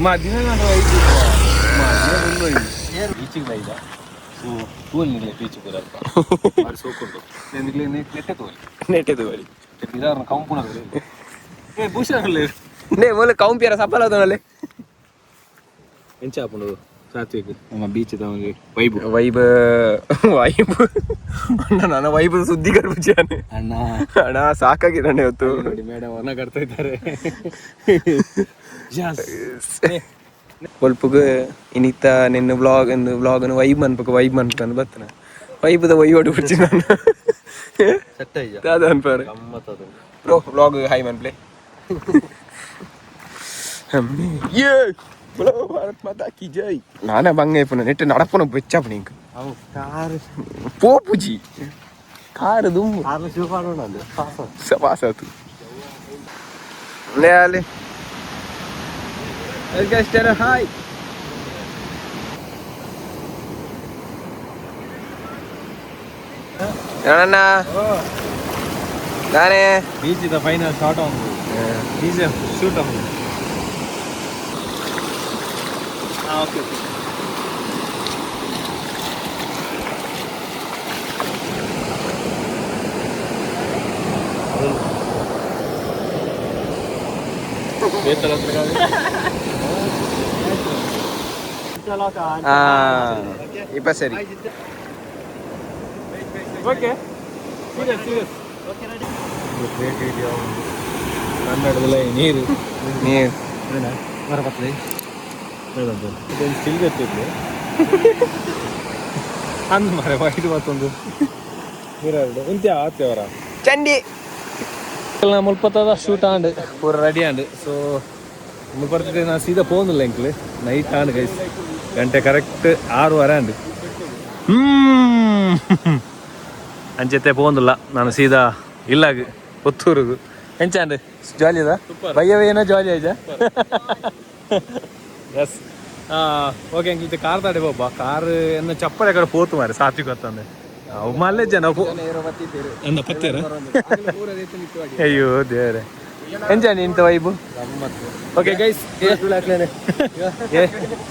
ಮಧ್ಯ ಬೀಚಿಗೆ ಬೈದ ತೂಲ್ ನಿಲ್ಲ ಬೀಚ್ ಬರಲ್ಪ ಸೋಕೊಂಡು ನೆಟ್ಟೆ ತೋಲಿ ಇದಾರ ಕಂಪುಣ ಏ ಭೂಷಣ ನೇ ಮೊದಲು ಕೌಂಪಿಯರ ಸಫಲ ಅದನಲ್ಲೇ ಎಂಚಾಪುಂಡು ಸಾತ್ವಿಕ್ ನಮ್ಮ ಬೀಚ್ ತಮಗೆ ವೈಬ್ ನನ್ನ ವೈಬ್ ಸುದ್ದಿ ಕರ್ಬಿಚ್ಚಾನೆ ಅಣ್ಣ ಸಾಕಾಗಿದೆ ಇವತ್ತು ಮೇಡಮ್ ಅನ್ನ ಕಟ್ತಾ ಇದ್ದಾರೆ ಸ್ವಲ್ಪಗೆ ಇನ್ನಿತ್ತ ನಿನ್ನ ವ್ಲಾಗನ್ನು ವೈಬ್ ಅನ್ಕೊಂಡು ಬರ್ತಾನೆ ವೈಬ್ದ ವೈ ಹೊಡ್ಬಿಡ್ತೀನಿ ನಾನು ಅದು ಅನ್ಪಾರೆ ಬ್ರೋ ವ್ಲಾಗ್ ಹೈ ಮನ್ಪ್ಲೆ ಭಾರತ್ ಮಾತಾ ಕಿ ಜೈ ನಾನೇ ಬಂಗ అయిపోయినా నెట్ నడపన వచ్చాపు నీకు కారు పోపుజీ కారు దుమ్ము కారు చూపాడు సపాసతు లేయాలి గైస్ హాయ్ అన్న నానే beach the final shot on beach shoot on okay ಇಪ್ಪ ಸರಿ ಓಕೆ ಸೀರಿಯಸ್ ಕನ್ನಡದಲ್ಲಿ ನೀರು ಬರಬರ್ತದೆ ಸ್ಟಿಲ್ ಗೊತ್ತಿದ್ಲು ಅಂದ್ ಮರೆ ಇದು ಮತ್ತೊಂದು ಇಂತ್ಯ ಆತ್ಯವರ ಚಂಡಿ ಮುಲ್ಪತ್ತದ ಶೂಟ್ ಆಂಡ್ ಪೂರ ರೆಡಿ ಆಂಡ್ ಸೊ ಮುಲ್ಪಡ್ತಿದ್ದೆ ನಾನು ಸೀದಾ ಪೋಂದಿಲ್ಲ ಎಂಕ್ಲು ನೈಟ್ ಆಂಡ್ ಗೈಸ್ ಗಂಟೆ ಕರೆಕ್ಟ್ 6:30 ಆಂಡ್ ಅಂಚೆತ್ತೆ ಪೋಂದಿಲ್ಲ ನಾನು ಸೀದಾ ಇಲ್ಲಾಗ ಪುತ್ತೂರಿಗೂ ಎಂಚಾಂಡ್ ಜಾಲಿ ಅದ ಭಯ್ಯವೇನೋ ಜಾಲಿ ಆಯ್ತಾ ಎಸ್ ಓಕೆ ಎಂಕ್ಲಿತ್ತೆ ಕಾರ್ ತಾಡೆ ಬಾಬಾ ಕಾರ್ ಎನ್ನ ಚಪ್ಪಲ್ ಎಕಡೆ ಪೋತು ಮಾರೆ ಸಾತ್ವಿಕ ಅಂತಂದೆ ಅವು ಮಲ್ಲೆ ಜನ ಎಂದ ಪತ್ತೇರ ಅಯ್ಯೋ ದೇವ್ರೆ ಎಂಜಾಯ್ ಇಂಥ ವೈಬು ಓಕೆ ಗೈಸ್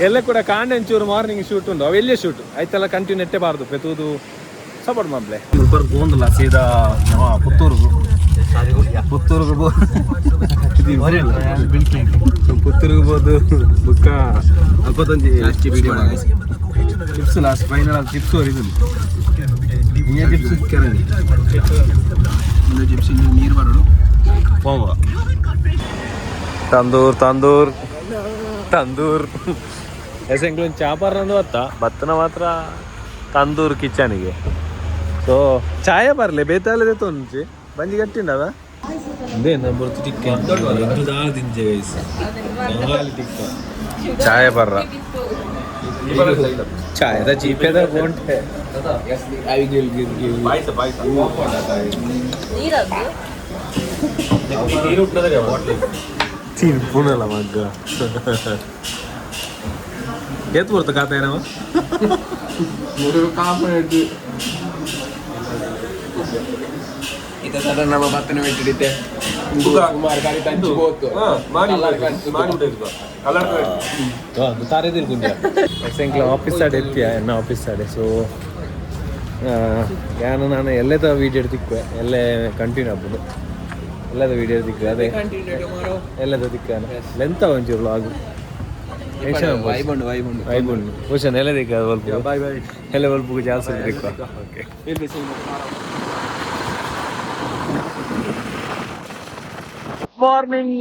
ಎಲ್ಲ ಕೂಡ ಕಾಂಡ ಎಂಚೂರು ಮಾರ್ನಿಂಗ್ ಶೂಟ್ ಉಂಟು ಅವು ಎಲ್ಲಿಯೇ ಶೂಟ್ ಆಯ್ತಲ್ಲ ಕಂಟಿನ್ಯೂ ನೆಟ್ಟಬಾರ್ದು ಪೆತೂದು ಸಪೋರ್ಟ್ ಮಾಡ್ಲೆ ಮುಲ್ಬರ್ಗ್ ಹೋಗಲ್ಲ ಸೀದಾ ಪುತ್ತೂರಿಗೂ ಪುತ್ತೂರಿಗೆ ಬೋದು ಬುಕ್ಕ ಅಲ್ಪತ್ತೊಂದು ಚಿಪ್ಸ್ ಲಾಸ್ಟ್ ಫೈನಲ್ ಚಿಪ್ಸ್ ಹೊರಿದು ಚಿಪ್ಸ್ ಕೆರಳಿ ಚಿಪ್ಸ್ ನೀರು ಬರೋದು ತಂದೂರ್ ಎಸ್ ಎಂಕ್ಲೊಂದು ಚಾಪಾರ್ನಂದು ಭತ್ತನ ಮಾತ್ರ ತಂದೂರು ಕಿಚನಿಗೆ. ಸೊ ಚಾಯ ಬರಲಿ ಬೇತಾಲದೆ ತೊಂಚಿ ಬಂಜಿ ಗಟ್ಟಿಂಡದ ಅದೇ ಬರ್ತು ಟಿಕ್ಕ ತಿಂಚೆ ಗೈಸ್ ಟಿಕ್ಕ ಚಾಯ ಬರ್ರ ಚಾಯದ ಚೀಪೆದ ಗೋಂಟೆ ಪುನಲ್ಲ ಮಗ್ಗ ಎತ್ತು ಬರ್ತ ಖಾತೆ ಏನವ ನಮ್ಮ ಭತ್ತನ ಬಿಟ್ಟಿಡಿತೆ ತಾರೇದಿಲ್ ಕುಂಜ ಎಂಕ್ಲ ಆಫೀಸ್ ಸಾಡೆ ಎತ್ತಿಯ ಎನ್ನ ಆಫೀಸ್ ಸಾಡೆ. ಸೊ ನಾನು ಎಲ್ಲದ ವೀಡಿಯೋ ತಿಕ್ಕುವೆ ಎಲ್ಲೇ ಕಂಟಿನ್ಯೂ ಆಗ್ಬೋದು ಎಲ್ಲದ ವೀಡಿಯೋ ತಿಕ್ಕುವೆ ಅದೇ ಎಲ್ಲದ ತಿಕ್ಕಾನ ಲೆಂತ ಒಂಚೂರು ಆಗು ವೈಬುಂಡು ಹುಷನ್ ಎಲ್ಲ ದಿಕ್ಕ ಸ್ವಲ್ಪ ಎಲ್ಲ ಸ್ವಲ್ಪ ಜಾಸ್ತಿ ತಿಕ್ಕ ಓಕೆ. ಮಾರ್ನಿಂಗ್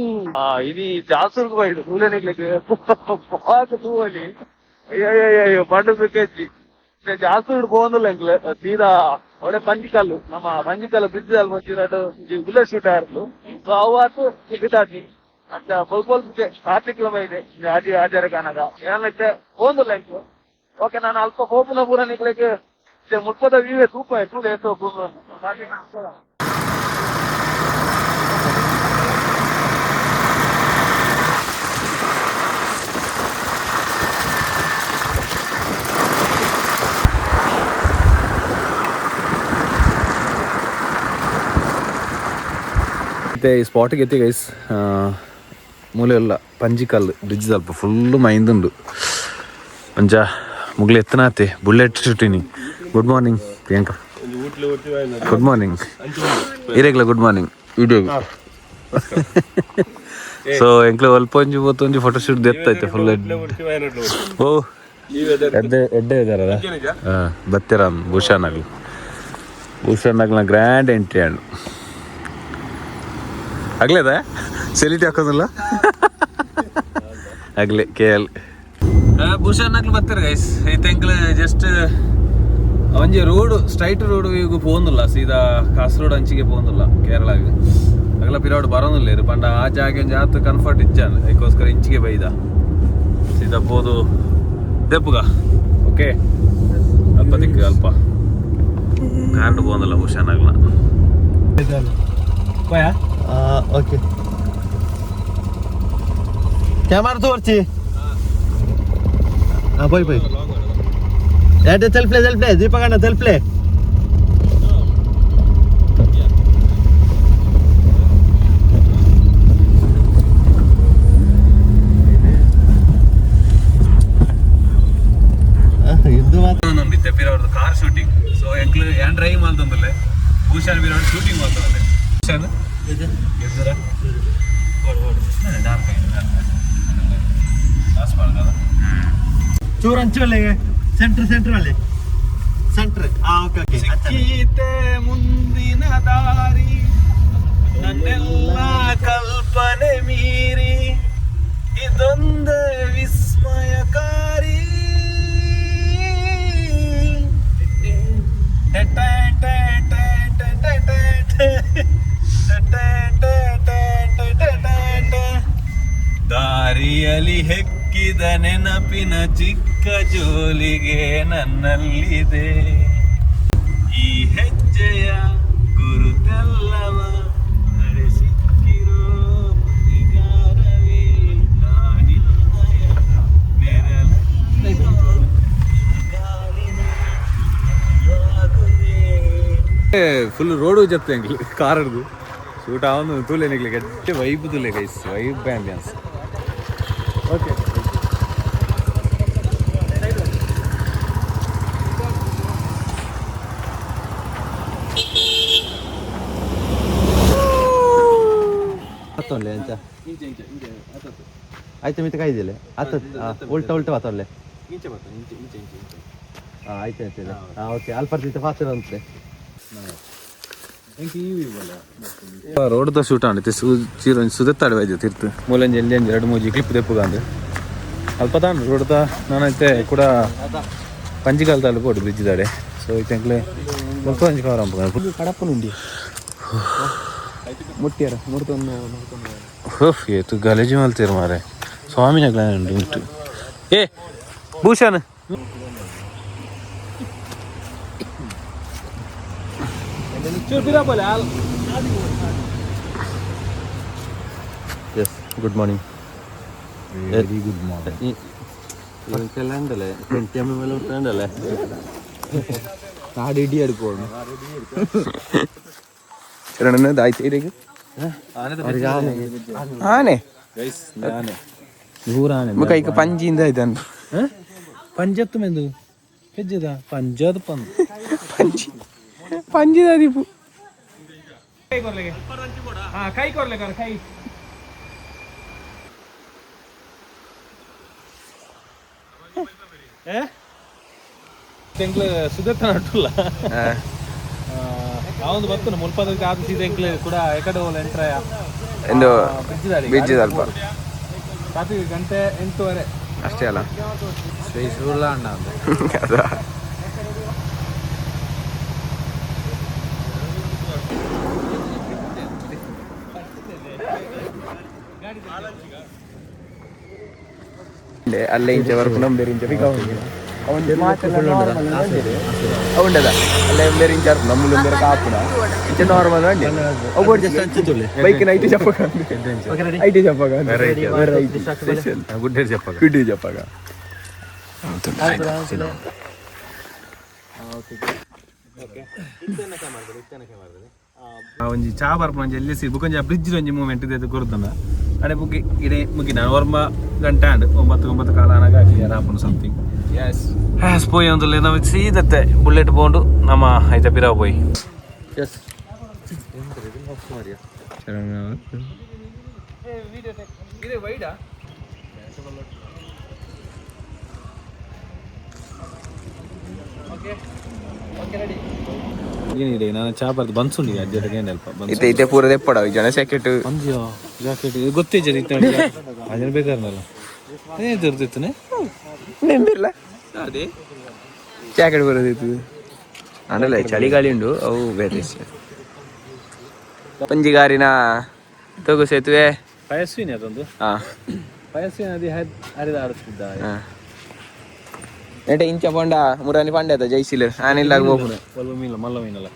ఇది జాసూరుకు పోయాడు కూలనీకి తూవని అయ్యో పండు పిక్కెచ్చి జాసూరుడు పోందులు ఎంకలే సీదా ಒಳ್ಳೆ ಪಂಜಿಕಲ್ಲು ನಮ್ಮ ಪಂಜಿಕಲ್ಲು ಬ್ರಿಡ್ಜ್ ಅಲ್ಲಿ ಬಂದಿರೋದು ಬುಲೆಟ್ ಶೂಟರ್ಲು ಸೊ ಅವತ್ತು ಸಿಗ್ತಾತಿ ಅಂತ ಸ್ವಲ್ಪ ಕಾರ್ತಿಕ್ ಇದೆ ಆಚಾರ ಕಾಣಗ ಏನೈತೆ ಹೋಂದಿಲ್ಲ ಎಂಕು ಓಕೆ ನಾನು ಅಲ್ಪ ಹೋಪುನ ಪೂರ ನಿಕ್ಲಿಕ್ಕೆ ಮುಪ್ಪದ ವೀವೇ ತೂಪ ಟೂ ಡೇಸ್ ಮತ್ತೆ ಈ ಸ್ಪಾಟಿಗೆ ಎತ್ತಿ ಗೈಸ್ ಮೂಲೆಲ್ಲ ಪಂಜಿಕಲ್ಲು ಬ್ರಿಡ್ಜ್ ಸ್ವಲ್ಪ ಫುಲ್ಲು ಮೈಂದುಂಡು ಪಂಜ ಮುಗ್ಲು ಎತ್ತನಾತೆ ಬುಲೆಟ್ ಶೂಟಿನಿ. Good morning Priyanka. Good morning ಇರೇಗ್ಲ ಗುಡ್ ಮಾರ್ನಿಂಗ್ ವಿಡಿಯೋಗೆ. ಸೊ ಎಂಕ್ಲೆ ಅಲ್ಪ ಒಂಜಿ ಇವತ್ತೊಂಜಿ ಫೋಟೋ ಶೂಟ್ ಎತ್ತೈತೆ ಫುಲ್ ಓ ಎಡ್ಡೆ ಇದಾರಲ್ಲ ಬತ್ತೀರ ಭೂಷಣಾಗ್ಲ ಗ್ರ್ಯಾಂಡ್ ಎಂಟ್ರಿ ಹಣ್ಣು ಆಗ್ಲೇದ ಸೆಲಿಟಿ ಹಾಕೋದಿಲ್ಲ ಆಗ್ಲಿ KL ಭೂಷಣಾಗ್ಲು ಬರ್ತೀರ ಗೈಸ್ ಐತೆಂಕ್ಲೆ ಜಸ್ಟ್ ಒಂಜಿ ರೋಡ್ ಸ್ಟ್ರೈಟ್ ರೋಡ್ ಈಗ ಪೋಂದಿಲ್ಲ ಸೀದಾ ಕಾಸರಗೋಡು ಅಂಚಿಗೆ ಪೋಂದಿಲ್ಲ ಕೇರಳಗೆ ಅಗಲ ಪಿರಾಡ್ ಬರೋದಿಲ್ಲ ಇರು ಪಂಡ ಆ ಜಾಗ ಒಂಜಿ ಆತು ಕನ್ಫರ್ಟ್ ಇಚ್ಚಾನ ಅದಕ್ಕೋಸ್ಕರ ಇಂಚಿಗೆ ಬೈದ ಸೀದಾ ಪೋದು ದೆಪ್ಪುಗ ಓಕೆ ಅಲ್ಪ ದಿಕ್ಕು ಅಲ್ಪ ಕಾರ್ಡ್ ಪೋಂದಿಲ್ಲ ಭೂಷಣಾಗ್ಲ ಓಕೆ ಕ್ಯಾಮರಾ ತೋರ್ಚಿ போய் ஏட்ட செல்ஃப்லே தீபகண்ண செல்ஃப்லே ಇದು ಮಾತ್ರ ನಂಬಿದ್ದೆ ಪಿರವ್ರದ್ದು ಕಾರ್ ಶೂಟಿಂಗ್. ಸೊ ಎಂಕ್ಲು ಏನ್ ಡ್ರೈವ್ ಮಾಡ್ತಂದಲ್ಲೇ ಭೂಷಣ್ ಪಿರವ್ರ ಶೂಟಿಂಗ್ ಮಾಡ್ತಂದೆ ಭೂಷಣ್ ಗೆದ್ದರ ಚೂರು ಹಂಚೋಲೆ ಸೆಂಟ್ರ್ ಅಲ್ಲಿ ಸೆಂಟ್ರ್ ಓಕೆ ಸಿಕ್ಕೀತೆ ಮುಂದಿನ ದಾರಿ ನನ್ನೆಲ್ಲ ಕಲ್ಪನೆ ಮೀರಿ ಇದೊಂದೇ ವಿಸ್ಮಯಕಾರಿ ದಾರಿಯಲ್ಲಿ ಹೆಕ್ಕಿದ ನೆನಪಿನ ಚಿಕ್ಕ ಜೋಲಿಗೆ ನನ್ನಲ್ಲಿದೆ ಈ ಹೆಜ್ಜೆಯ ಗುರುತೆಲ್ಲವ ನಡೆಸಿಕ್ಕಿರೋ ಪ್ರತಿಗಾರವೇ ನಾನಿನ್ನಯ ಫುಲ್ ರೋಡು ಜತ್ತೆ ಅಂಗ್ಲಿ ಕಾರದು ಶೂಟ್ ಆವೊಂದು ತೂಲೆ ನಿಗ್ಲಿ ಗಟ್ಟಿ ವೈಬ್ ತುಲೆ ಗೈಸ್ ವೈಬ್ ಆಂಬಿಯನ್ಸ್ ಓಕೆ. ಅಂತ ಆಯ್ತು ಮಿತ ಕಾಯ್ದಿಲ್ಲ ಉಲ್ಟಾ ಮಾತಾಡಲೆ ಆಯ್ತು ಆಯ್ತು ಓಕೆ ಅಲ್ಪರ್ತಿತ್ತು ಫಾಸ್ಟ್ ಅಂತೆ ರೋಡ್ದ ಶೂಟ್ ಆಗುತ್ತೆ ಚೀರ ಸುದತ್ತಾಡುವ ತಿರ್ತು ಮೂಲಂಜಿ ಎಲ್ಲಿ 2-3 ಕ್ಲಿಪ್ ತೆಪ್ಪುಗ ಅಂದ್ರೆ ಅಲ್ಪ ತಾಂಡ್ರು ಕೊಡ್ತಾ ನಾನೈತೆ ಕೂಡ ಪಂಜಿಕಾಲ ಕೊಡು ಬ್ರಿಡ್ಜ್ ದಾಡೆ ಸೊ ಐತೆ ಮುಲ್ಪ ಪಂಜಿ ಕವರ್ ಅಂಪ ಕಡಪನುಂಡಿ ಮುಟ್ಟಿಯಾರ ನೋಡ್ಕೊಂಡು ಓಹ್ ಏತು ಗಲೇಜಿ ಮಲ್ತೀರ ಮಾರೆ ಸ್ವಾಮಿನಾಗ್ಲ ಉಂಟು ಏ Bhushan yes good morning very good morning ഇവൻക്കെല്ലാം ഉണ്ടല്ലേ 20 mm ഉണ്ടല്ലേ നാട് ഇടി എടുക്കുവാണ് ആനെ ನೂರಾನೆ ಕೈಗೆ ಪಂಜಿಯಿಂದ ಇದಂತ ಪಂಜತ್ತು ಮೆಂದು ಹೆಜ್ಜದ ಪಂಜದ ಪಂದು ಪಂಜಿದ ದೀಪು ಕೈ ಕೊರ್ಲೆ ಕೈ ತೆಂಗ್ಳು ಸುದತ್ತ ನಟ್ಟುಲ್ಲ ನಾವೊಂದು ಬರ್ತೇನೆ ಮುಲ್ಪದಕ್ಕೆ ಆದ ಸೀದ ಎಂಕ್ಲೆ ಕೂಡ ಎಕಡೆ ಹೋಲ ಎಂಟ್ರಯ ಎಂದು ಬೀಜ್ ಸ್ವಲ್ಪ ರಾತ್ರಿ 8:08 ಅಷ್ಟೇ ಅಲ್ಲ സുള്ള ഉണ്ടാവും ಅಲ್ಲೇ ಇಂಚ ವరకు ಬೇರೆ ಇಂಚ అవుండదా అలా ఎంబేరు ఇంచారు నమ్ములు ఎంబేరు కాపుడా ఇంచ నార్మల్ అండి బైక్ అయితే చెప్పగా అయితే చెప్పగా గుడ్ డే చెప్పగా ಒಂಜಿ ಚಾ ಬರ್ಪುನ ಎಲ್ಲೆಸಿ ಬುಕೊಂಜಿ ಬ್ರಿಡ್ಜ್ ಒಂಜಿ ಮೂಮೆಂಟ್ ಇದೆ ಕೊರ್ತಂದ ಅಡೆ ಬುಕ್ಕಿ ಇಡೆ ಮುಗಿನ 9 ಗಂಟೆ ಅಂಡ್ 9 ಕಾಲನಾಗ ಕ್ಲಿಯರ್ ಆಪುನು ಸಮಥಿಂಗ್ ಯಸ್ ಪೋಯಿ ಒಂದುಲ್ಲೆ ನಾವು ಸೀದತ್ತೆ ಬುಲೆಟ್ ಬೋಂಡು ನಮ್ಮ ಐತ ಪಿರಾ ಪೋಯಿ ಎಸ್ ಏನಿದೆ ನಾನು ಚಾ ಬರ್ದು ಬನ್ಸುಂಡಿ ಅಜ್ಜರಿಗೆ ಏನಲ್ಪ ಇತ್ತೆ ಪೂರದೆ ಪಡವ ಜನ ಜಾಕೆಟ್ ಅಂಜ್ಯೋ ಜಾಕೆಟ್ ಗೊತ್ತೇ ಜನ ಇತ್ತ ಅಜನ ಬೇಕಾರ್ನಲ್ಲ ಅದೇ ತಿರ್ತಿತ್ತನೆ ನೆಂಬಿರ್ಲ ಅದೇ ಜಾಕೆಟ್ ಬರೋದಿತ್ತು ಆಮೇಲೆ ಚಳಿಗಾಳಿ ಉಂಡು ಅವು ಬೇರೆ ಪಂಜಿಗಾರಿನ ತಗು ಸೇತುವೆ ಪಯಸ್ವಿನಿ ಅದೊಂದು ಪಯಸ್ವಿನಿ ನದಿ ಹರಿದಾಡುತ್ತಿದ್ದ ನೆಟ ಇಂಚ ಪಂಡ ಮುರಾನಿ ಪಂಡೆ ಅದ ಜೈಸಿಲ್ ಆನಿಲ್ಲ ಹೋಗ್ಬೋದು ಸ್ವಲ್ಪ ಮೀನು ಮಲ್ಲ ಮೀನಲ್ಲ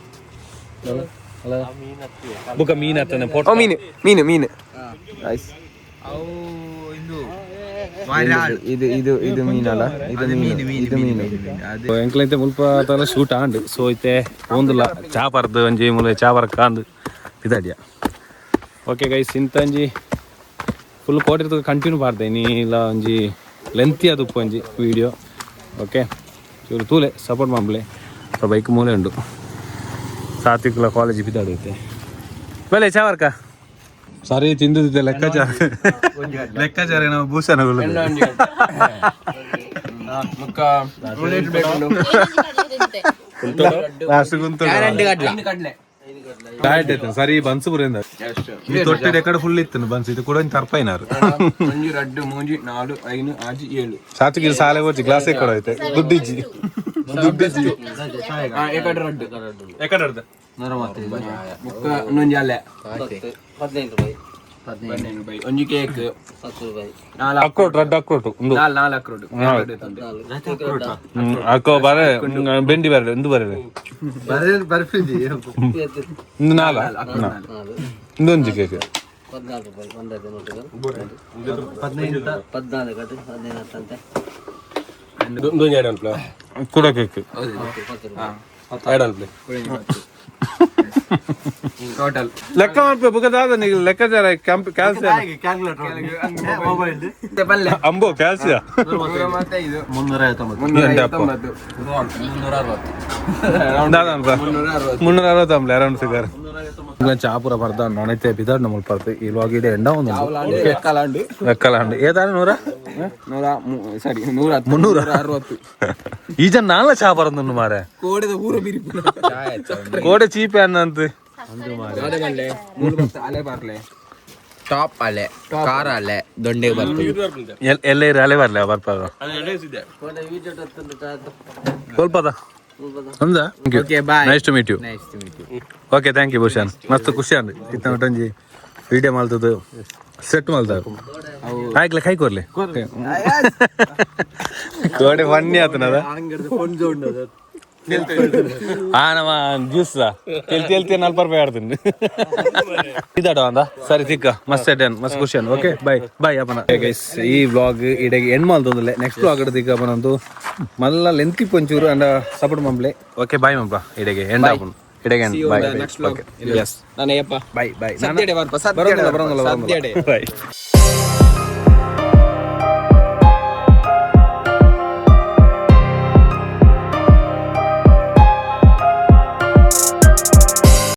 ಬುಕ್ಕ ಮೀನು ಹತ್ತನೆ ಫೋಟೋ ಮೀನು ಮೀನು ಮೀನು ಇದು ಇದು ಇದು ಮೀನಲ್ಲ ಇದು ಮೀನು ಎಂಕ್ಲೈತೆ ಮುಲ್ಪ ತಲ ಶೂಟ್ ಆಂಡ್ ಸೊ ಐತೆ ಒಂದುಲ್ಲ ಚಾಪರ್ದು ಒಂಜಿ ಮುಲೆ ಚಾಪರ್ಕ ಅಂದು ಇದಾಡ್ಯ ಓಕೆ ಗೈಸ್ ಇಂತಂಜಿ ಫುಲ್ ಕೋಟಿರ್ತದ ಕಂಟಿನ್ಯೂ ಪಾಡ್ದೆ ನೀ ಇಲ್ಲ ಒಂಜಿ ಲೆಂತಿ ಅದು ಒಂಜಿ ವಿಡಿಯೋ ಓಕೆ ಇವರು ತೂಲೆ ಸಪೋರ್ಟ್ ಮಾಡ್ಬಲೆ ಸೊ ಬೈಕ್ ಮೂಲೆ ಉಂಡು ಸಾತ್ವಿಕಲ ಕಾಲೇಜ್ ಬಿದ್ದಾಡುತ್ತೆ ಬೆಲೆ ಚಾವರ್ಕ ಸರಿ ತಿಂದಿದ್ದೆ ಲೆಕ್ಕಾಚಾರ ನಾವು ಭೂಷಣಗಳು ಸರಿ ಬನ್ಸು ಬುರಿಂದ ಈ ತೊಟ್ಟಿ ಎಕಡೆ ಫುಲ್ ಇತ್ತು ಬನ್ಸು ಇದು ಕೂಡ ತರ್ಪೈನಾರು ಸಾತ್ವಿಕ ಸಾಲೆ ಹೋಗಿ ಗ್ಲಾಸ್ ಎಕಡೆ ಐತೆ ದುಡ್ಡಿಜ್ಜಿ ಎಕಡೆ ಒಂಜಿ ಕೇಕ್ ಅಕ್ರೋಟ್ ರೆಡ್ ಅಕ್ರೋಟ್ ನಾಲ್ ಅಕ್ರೋಟ್ ಅಕ್ಕೋ ಬರೆ ಬೆಂಡಿ ಬರಲಿ ಎಂದು ಬರಲಿ ಇಂದು ನಾಲ ಇಂದೊಂಜಿ ಕೇಕ್ ಕೂಡ ಕೇಕ್ ಟೋಟಲ್ ಲೆಕ್ಕ ಮಾಡ್ಬೇಕು ಬುಕ್ಕದಾದ ನೀವು ಲೆಕ್ಕಾಚಾರ ಕ್ಯಾಲ್ಸಿಯಂ ಅಂಬೋ ಕ್ಯಾಲ್ಸಿಯಂ 360 ಅರೌಂಡ್ ಫಿಗರ್ చాపుర పడతా నానైతే బిదాడు నమ్మలు పడతాయి ఈ లోగి ఎండ ఉంది ఎక్కలాండి ఏదాని 360 ఈಜ ನಾಲ చాపರಂದು ಮಾರೆ ಕೋಡೆ ಚೀಪೆ ಅನ್ನಂತ ಟಾಪ್ ಅಲೆ ಕಾರ ಅಲೆ ದೊಂಡೆಗೆ ಬರ್ತದೆ ಎಲ್ಲ ಇರಿ ಅಲೆ ಬರಲಿ ಬರ್ಪಾಗ ಸ್ವಲ್ಪದ okay bye nice to meet you nice to meet you okay thank you Bhushan ಮಸ್ತ್ ಖುಷಿ ಅಂದ್ರಿ ಇತ್ತ ಒಟ್ಟಂಜಿ ವಿಡಿಯೋ ಮಾಡ್ತದ್ದು ಸೆಟ್ ಮಾಡ್ತಾರೆ ಆಯ್ಕಲೆ ಕೈ ಕೊರ್ಲಿ ಕೋಡೆ ಫನ್ನಿ ಆತನದ ನಮ್ಮ ಜ್ಯೂಸ್ ತೆಲ್ತಿ 4 ರೂಪಾಯಿ ಆಡ್ತೀನಿ ಇದಾಡ ಅಂದ ಸರಿ ತಿಕ್ಕ ಮಸ್ತ್ ಎಟನ್ ಮಸ್ತ್ ಖುಷಿ ಅನ್ ಓಕೆ ಬಾಯ್ ಬಾಯ್ ಅಪ್ಪನ ಗೈಸ್ ಈ ವ್ಲಾಗ್ ಇಡೆಗೆ ಎಂಡ್ ಮಾಡ್ತಂದಿಲ್ಲ ನೆಕ್ಸ್ಟ್ ವ್ಲಾಗ್ ಇಡದಿಕ್ಕ ಅಪ್ಪನಂದು ಮಲ್ಲ ಲೆಂತಿ ಪೊಂಚೂರು ಅಂಡ ಸಪೋರ್ಟ್ ಮಂಬ್ಲೆ ಓಕೆ ಬಾಯ್ ಮಂಪ ಇಡೆಗೆ ಎಂಡ್ ಆಪನ್ ಇಡೆಗೆ end bye next vlog yes ನಾನಯ್ಯಪ್ಪ ಬಾಯ್ ಬಾಯ್ ಸದ್ಯಡೆ ಬರ್ಪ ಸದ್ಯಡೆ ಬರೋಂಗಿಲ್ಲ ಸದ್ಯಡೆ ಬಾಯ್